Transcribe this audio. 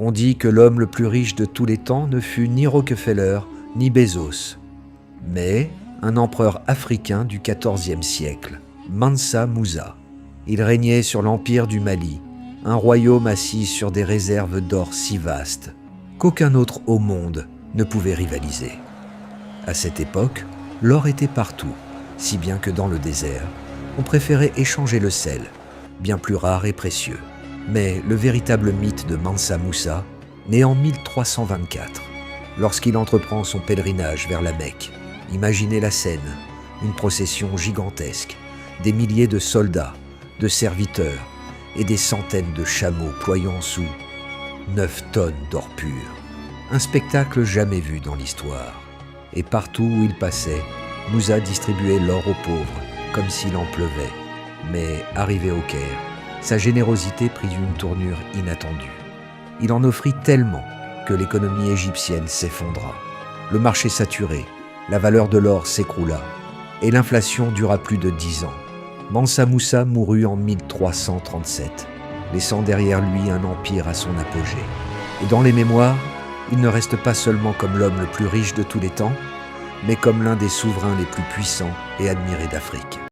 On dit que l'homme le plus riche de tous les temps ne fut ni Rockefeller ni Bezos, mais un empereur africain du XIVe siècle, Mansa Musa. Il régnait sur l'empire du Mali, un royaume assis sur des réserves d'or si vastes qu'aucun autre au monde ne pouvait rivaliser. À cette époque, l'or était partout, si bien que dans le désert, on préférait échanger le sel, bien plus rare et précieux. Mais le véritable mythe de Mansa Musa naît en 1324, lorsqu'il entreprend son pèlerinage vers la Mecque. Imaginez la scène, une procession gigantesque, des milliers de soldats, de serviteurs et des centaines de chameaux ployant sous 9 tonnes d'or pur. Un spectacle jamais vu dans l'histoire. Et partout où il passait, Musa distribuait l'or aux pauvres, comme s'il en pleuvait. Mais arrivé au Caire, sa générosité prit une tournure inattendue. Il en offrit tellement que l'économie égyptienne s'effondra. Le marché saturé, la valeur de l'or s'écroula et l'inflation dura plus de 10 ans. Mansa Musa mourut en 1337, laissant derrière lui un empire à son apogée. Et dans les mémoires, il ne reste pas seulement comme l'homme le plus riche de tous les temps, mais comme l'un des souverains les plus puissants et admirés d'Afrique.